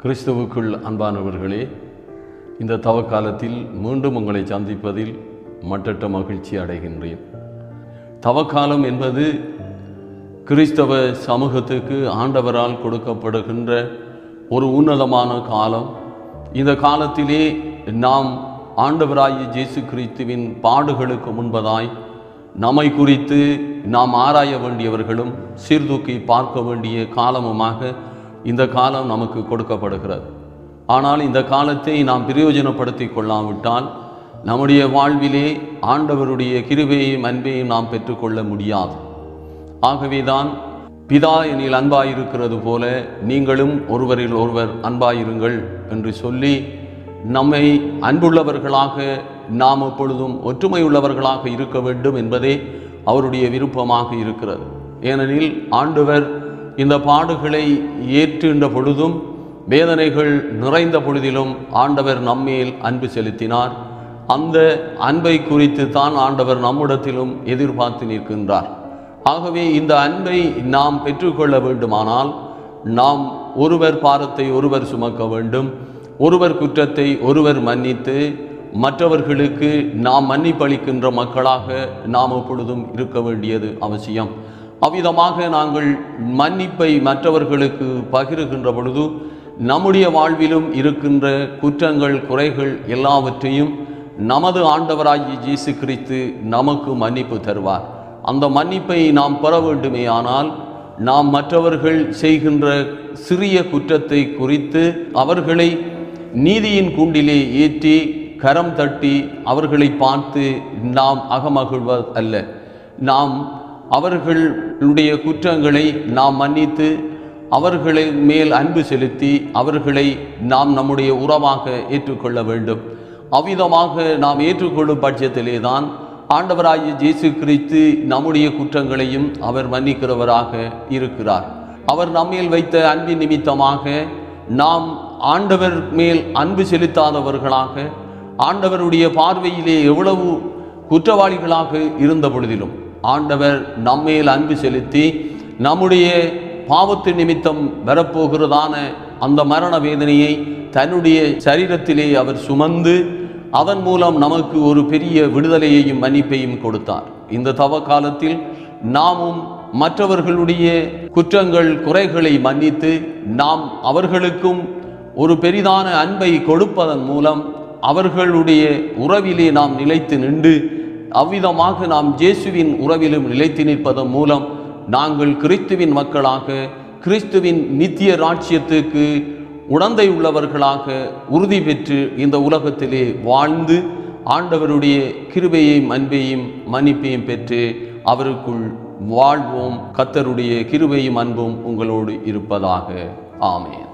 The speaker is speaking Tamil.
கிறிஸ்துவுக்குள் அன்பானவர்களே, இந்த தவக்காலத்தில் மீண்டும் உங்களை சந்திப்பதில் மட்டற்ற மகிழ்ச்சி அடைகின்றேன். தவக்காலம் என்பது கிறிஸ்தவ சமூகத்துக்கு ஆண்டவரால் கொடுக்கப்படுகின்ற ஒரு உன்னதமான காலம். இந்த காலத்திலே நாம் ஆண்டவராகிய இயேசு கிறிஸ்துவின் பாடுகளுக்கு முன்பதாய் நம்மை குறித்து நாம் ஆராய வேண்டியவர்களும் சீர்தூக்கி பார்க்க வேண்டிய காலமுமாக இந்த காலம் நமக்கு கொடுக்கப்படுகிறது. ஆனால் இந்த காலத்தை நாம் பிரயோஜனப்படுத்தி கொள்ளாவிட்டால் நம்முடைய வாழ்விலே ஆண்டவருடைய கிருபையையும் அன்பையும் நாம் பெற்றுக்கொள்ள முடியாது. ஆகவேதான் பிதா என்னில் அன்பாயிருக்கிறது போல நீங்களும் ஒருவரில் ஒருவர் அன்பாயிருங்கள் என்று சொல்லி நம்மை அன்புள்ளவர்களாக நாம் எப்பொழுதும் ஒற்றுமையுள்ளவர்களாக இருக்க வேண்டும் என்பதே அவருடைய விருப்பமாக இருக்கிறது. ஏனெனில் ஆண்டவர் இந்த பாடுகளை ஏற்றுகின்ற பொழுதும் வேதனைகள் நிறைந்த பொழுதிலும் ஆண்டவர் நம்மேல் அன்பு செலுத்தினார். அந்த அன்பை குறித்து தான் ஆண்டவர் நம்மிடத்திலும் எதிர்பார்த்து நிற்கின்றார். ஆகவே இந்த அன்பை நாம் பெற்றுக்கொள்ள வேண்டுமானால் நாம் ஒருவர் பாரத்தை ஒருவர் சுமக்க வேண்டும். ஒருவர் குற்றத்தை ஒருவர் மன்னித்து மற்றவர்களுக்கு நாம் மன்னிப்பளிக்கின்ற மக்களாக நாம் எப்பொழுதும் இருக்க வேண்டியது அவசியம். அவ்விதமாக நாங்கள் மன்னிப்பை மற்றவர்களுக்கு பகிர்கின்ற பொழுது நம்முடைய வாழ்விலும் இருக்கின்ற குற்றங்கள் குறைகள் எல்லாவற்றையும் நமது ஆண்டவராகிய இயேசு கிறிஸ்து நமக்கு மன்னிப்பு தருவார். அந்த மன்னிப்பை நாம் பெற வேண்டுமே ஆனால் நாம் மற்றவர்கள் செய்கின்ற சிறிய குற்றத்தை குறித்து அவர்களை நீதியின் கூண்டிலே ஏற்றி கரம் தட்டி அவர்களை பார்த்து நாம் அகமகிழ்வது அல்ல. நாம் அவர்களுடைய குற்றங்களை நாம் மன்னித்து அவர்களை மேல் அன்பு செலுத்தி அவர்களை நாம் நம்முடைய உறவாக ஏற்றுக்கொள்ள வேண்டும். அவ்விதமாக நாம் ஏற்றுக்கொள்ளும் பட்சத்திலே தான் ஆண்டவராகிய இயேசு கிறிஸ்து நம்முடைய குற்றங்களையும் அவர் மன்னிக்கிறவராக இருக்கிறார். அவர் நம்மேல் வைத்த அன்பின் நிமித்தமாக நாம் ஆண்டவர் மேல் அன்பு செலுத்தாதவர்களாக ஆண்டவருடைய பார்வையிலே எவ்வளவு குற்றவாளிகளாக இருந்த பொழுதிலும் ஆண்டவர் நம்மேல் அன்பு செலுத்தி நம்முடைய பாவத்து நிமித்தம் வரப்போகிறதான அந்த மரண வேதனையை தன்னுடைய சரீரத்திலே அவர் சுமந்து அதன் மூலம் நமக்கு ஒரு பெரிய விடுதலையையும் மன்னிப்பையும் கொடுத்தார். இந்த தவ காலத்தில் நாமும் மற்றவர்களுடைய குற்றங்கள் குறைகளை மன்னித்து நாம் அவர்களுக்கும் ஒரு பெரிதான அன்பை கொடுப்பதன் மூலம் அவர்களுடைய உறவிலே நாம் நிலைத்து நின்று அவ்விதமாக நாம் இயேசுவின் உறவிலும் நிலைத்து நிற்பதன் மூலம் நாங்கள் கிறிஸ்துவின் மக்களாக கிறிஸ்துவின் நித்திய ராஜ்யத்துக்கு உடந்தை உள்ளவர்களாக உறுதி பெற்று இந்த உலகத்திலே வாழ்ந்து ஆண்டவருடைய கிருபையையும் அன்பையும் மன்னிப்பையும் பெற்று அவருக்குள் வாழ்வோம். கர்த்தருடைய கிருபையும் அன்பும் உங்களோடு இருப்பதாக. ஆமென்.